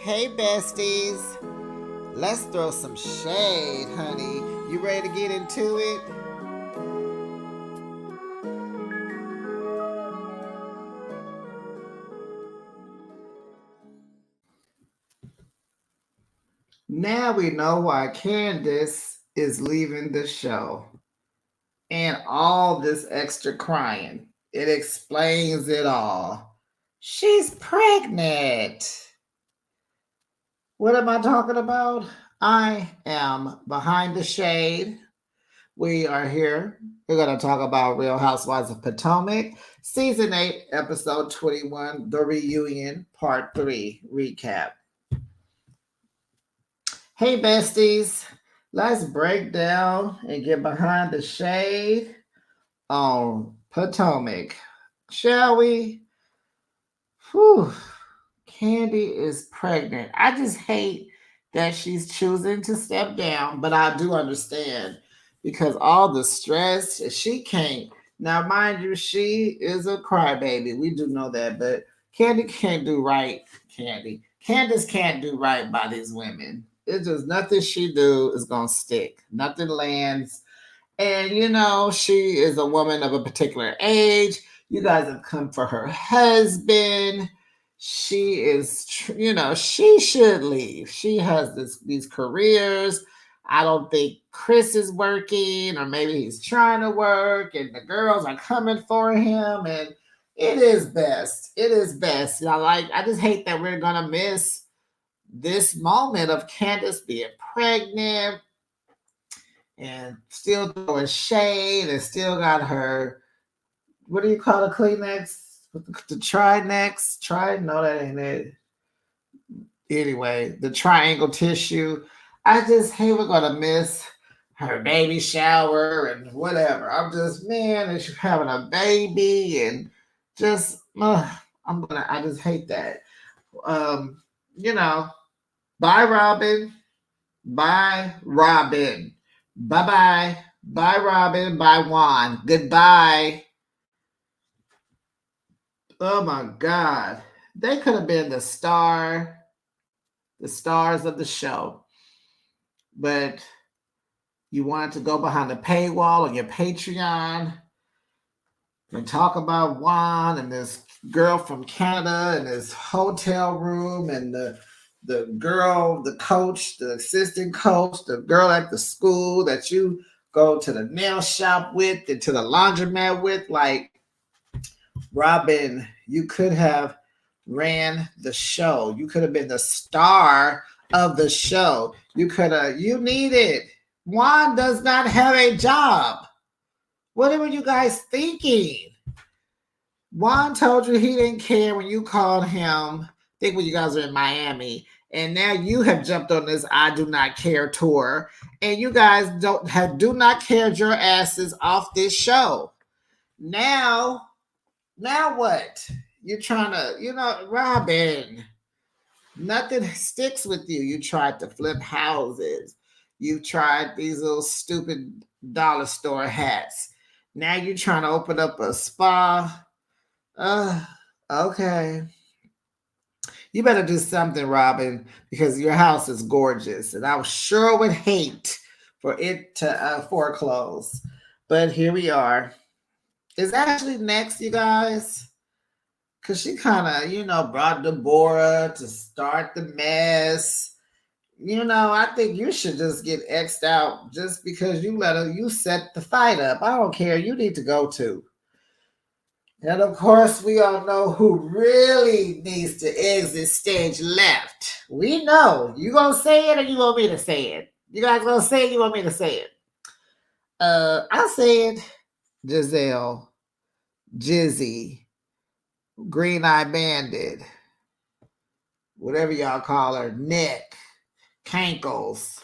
Hey besties, let's throw some shade, honey. You ready to get into it? Now we know why Candace is leaving the show and all this extra crying. It explains it all. She's pregnant. What am I talking about? I am behind the shade. We are here. We're going to talk about Real Housewives of Potomac, Season 8, Episode 21, The Reunion, Part 3 recap. Hey, besties. Let's break down and get behind the shade on Potomac. Shall we? Whew. Candy is pregnant. I just hate that she's choosing to step down, but I do understand because all the stress, she can't. Now, mind you, she is a crybaby. We do know that, but Candy can't do right. Candace can't do right by these women. It's just nothing she do is gonna stick. Nothing lands. And she is a woman of a particular age. You guys have come for her husband. She is, she should leave. She has these careers. I don't think Chris is working, or maybe he's trying to work, and the girls are coming for him. And it is best. It is best. I just hate that we're gonna miss this moment of Candace being pregnant and still throwing shade and still got her, what do you call the Kleenex? The Trinex? No, that ain't it. Anyway, the triangle tissue. I just hate we're going to miss her baby shower and whatever. I'm just, man, and she's having a baby and just, I just hate that. Um, you know, bye, Robin. Bye, Robin. Bye bye. Bye, Robin. Bye, Juan. Goodbye. Oh my God. They could have been the stars of the show. But you wanted to go behind the paywall on your Patreon and talk about Juan and this girl from Canada and this hotel room and the girl, the coach, the assistant coach, the girl at the school that you go to the nail shop with and to the laundromat with. Like, Robin, you could have ran the show. You could have been the star of the show. You need it. Juan does not have a job. What were you guys thinking? Juan told you he didn't care when you called him. I think when you guys were in Miami. And now you have jumped on this I do not care tour. And you guys do not care your asses off this show. Now what? You're trying to, Robin, nothing sticks with you. You tried to flip houses. You tried these little stupid dollar store hats. Now you're trying to open up a spa. Okay. You better do something, Robin, because your house is gorgeous. And I sure would hate for it to foreclose. But here we are. Is Ashley next, you guys? Because she kind of, brought Deborah to start the mess. I think you should just get X'd out just because you set the fight up. I don't care. You need to go too. And of course, we all know who really needs to exit stage left. We know. You gonna say it or you want me to say it? You guys gonna say it? You want me to say it? I said Giselle, Jizzy, Green Eye Bandit, whatever y'all call her, Nick, Cankles.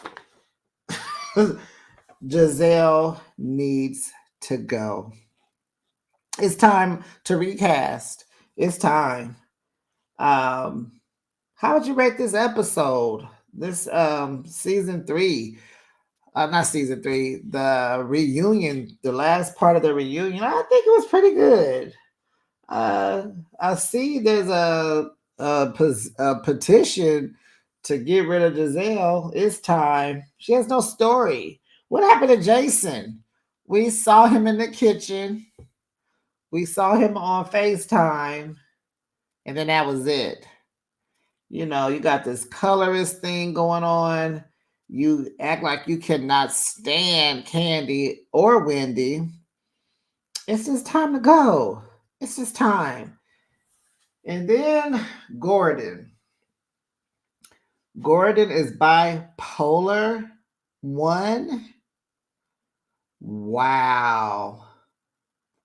Giselle needs to go. It's time to recast. It's time. How would you rate this episode? This season 3. Not season 3, the reunion, the last part of the reunion. I think it was pretty good. I see there's a petition to get rid of Giselle, it's time. She has no story. What happened to Jason? We saw him in the kitchen. We saw him on FaceTime, and then that was it. You got this colorist thing going on. You act like you cannot stand Candy or Wendy. It's just time to go. It's just time. And then Gordon. Gordon is bipolar one. Wow.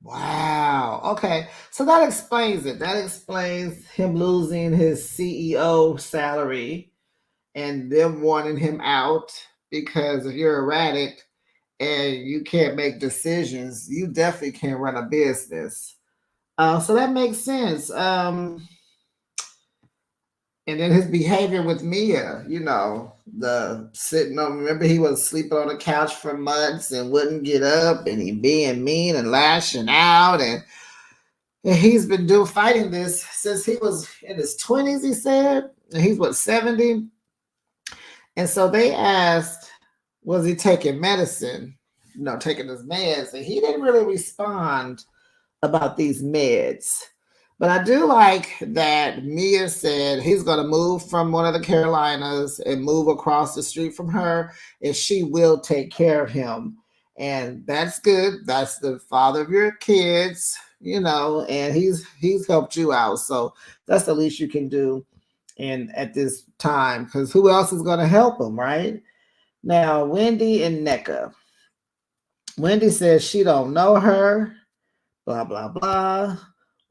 Wow. Okay. So that explains it. That explains him losing his CEO salary and them wanting him out because if you're erratic and you can't make decisions, you definitely can't run a business. So that makes sense. And then his behavior with Mia, the sitting on, remember he was sleeping on the couch for months and wouldn't get up and he being mean and lashing out. And he's been fighting this since he was in his 20s, he said. And he's what, 70? And so they asked, was he taking medicine? Taking his meds. And he didn't really respond about these meds. But I do like that Mia said he's going to move from one of the Carolinas and move across the street from her, and she will take care of him. And that's good. That's the father of your kids, and he's helped you out. So that's the least you can do at this time, because who else is going to help him, right? Now, Wendy and NECA. Wendy says she don't know her, blah, blah, blah.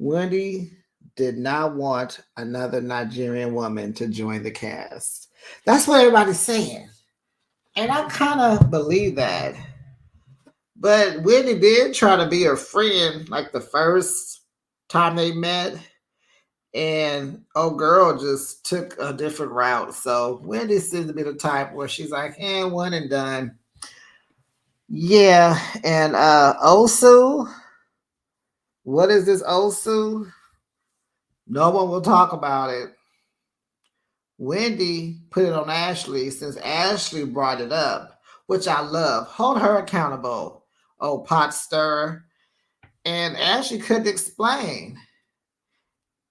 Wendy did not want another Nigerian woman to join the cast. That's what everybody's saying. And I kind of believe that. But Wendy did try to be her friend like the first time they met. And oh girl just took a different route. So Wendy seems to be the type where she's like, one and done. Yeah. And Osu, what is this Osu? No one will talk about it. Wendy put it on Ashley since Ashley brought it up, which I love. Hold her accountable. Oh, pot stirrer. And Ashley couldn't explain.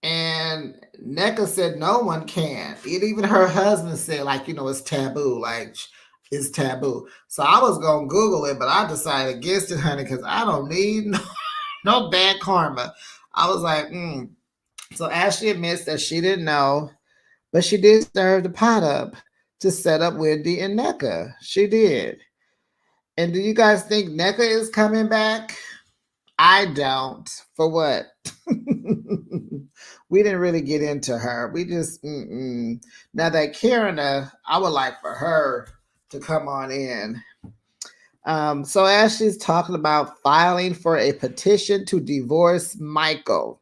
And NECA said no one can. Even her husband said, it's taboo. It's taboo. So I was going to Google it, but I decided against it, honey, because I don't need no bad karma. I was like, So Ashley admits that she didn't know, but she did stir the pot up to set up Wendy and NECA. She did. And do you guys think NECA is coming back? I don't. For what? We didn't really get into her. We just, Now that Karen, I would like for her to come on in. So Ashley's talking about filing for a petition to divorce Michael.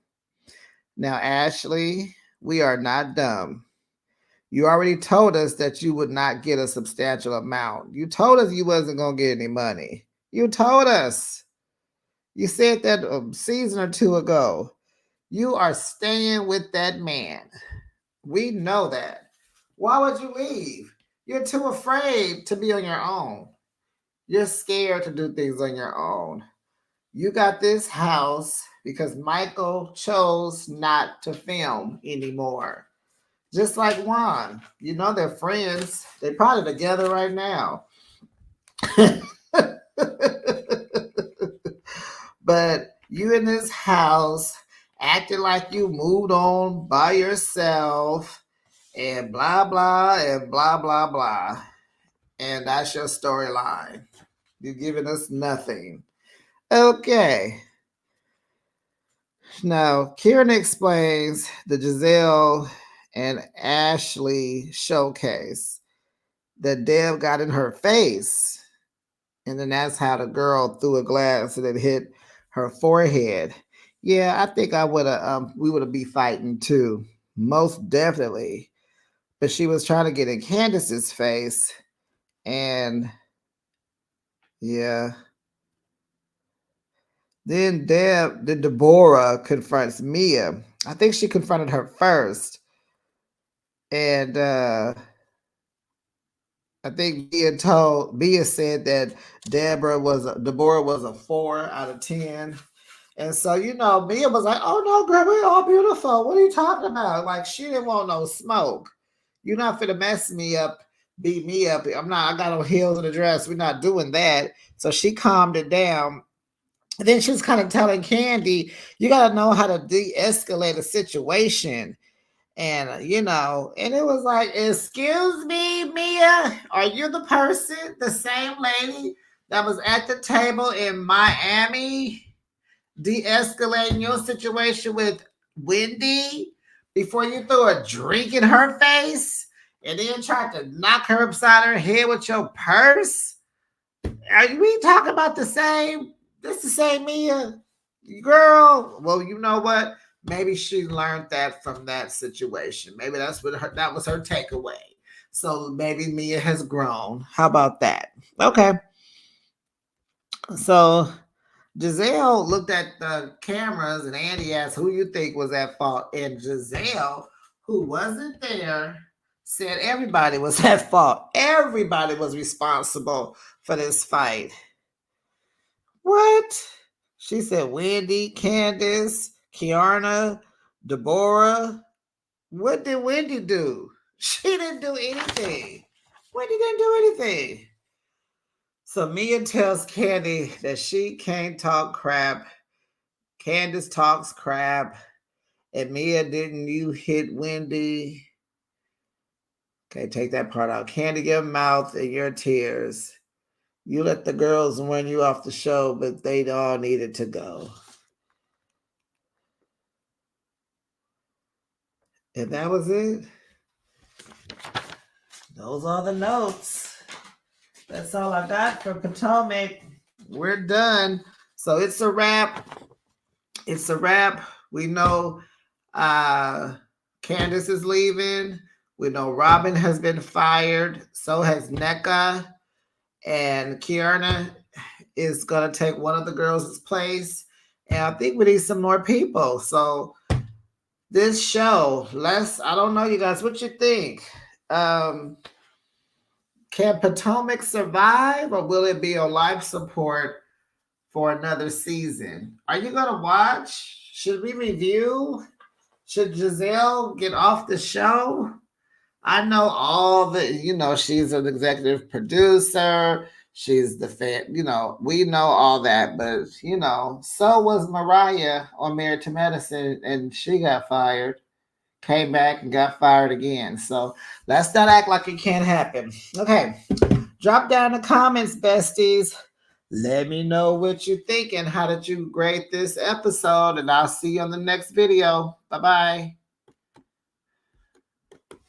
Now, Ashley, we are not dumb. You already told us that you would not get a substantial amount. You told us you wasn't going to get any money. You told us. You said that a season or two ago. You are staying with that man. We know that. Why would you leave? You're too afraid to be on your own. You're scared to do things on your own. You got this house because Michael chose not to film anymore. Just like Juan. They're friends. They're probably together right now. But you in this house acting like you moved on by yourself and blah, blah, and blah, blah, blah. And that's your storyline. You're giving us nothing. Okay. Now, Kieran explains the Giselle and Ashley showcase that Deb got in her face. And then that's how the girl threw a glass and it hit her forehead. Yeah, I think we would have been fighting too. Most definitely. But she was trying to get in Candace's face. And yeah. Then Deborah confronts Mia. I think she confronted her first. And I think Mia said that Deborah was a 4 out of 10. And so, Mia was like, oh no, girl, we're all beautiful. What are you talking about? Like, she didn't want no smoke. You're not finna mess me up, beat me up. I got no heels in the dress. We're not doing that. So she calmed it down. And then she was kind of telling Candy, you got to know how to de-escalate a situation. And, and it was like, excuse me, Mia, are you the same lady that was at the table in Miami de-escalating your situation with Wendy before you threw a drink in her face and then tried to knock her upside her head with your purse? Are we talking about the same? This the same Mia? Girl, well, you know what? Maybe she learned that from that situation. Maybe that was her takeaway. So maybe Mia has grown. How about that? Okay. So Giselle looked at the cameras and Andy asked, who you think was at fault? And Giselle, who wasn't there, said everybody was at fault. Everybody was responsible for this fight. What? She said Wendy, Candace, Kiarna, Deborah. What did Wendy do? She didn't do anything. Wendy didn't do anything. So Mia tells Candy that she can't talk crap. Candace talks crap. And Mia, didn't you hit Wendy? Okay, take that part out. Candy, your mouth and your tears. You let the girls run you off the show, but they all needed to go. And that was it. Those are the notes. That's all I got for Potomac. We're done. So it's a wrap. It's a wrap. We know Candace is leaving. We know Robin has been fired. So has NECA. And Kiarna is going to take one of the girls' place. And I think we need some more people. So this show, I don't know, you guys, what you think? Can Potomac survive, or will it be on life support for another season? Are you going to watch? Should we review? Should Giselle get off the show? I know all the, she's an executive producer. She's the fan, we know all that. But, so was Mariah on Married to Medicine, and she got fired, came back and got fired again. So let's not act like it can't happen. Okay. Drop down in the comments, besties. Let me know what you think and how did you grade this episode. And I'll see you on the next video. Bye-bye.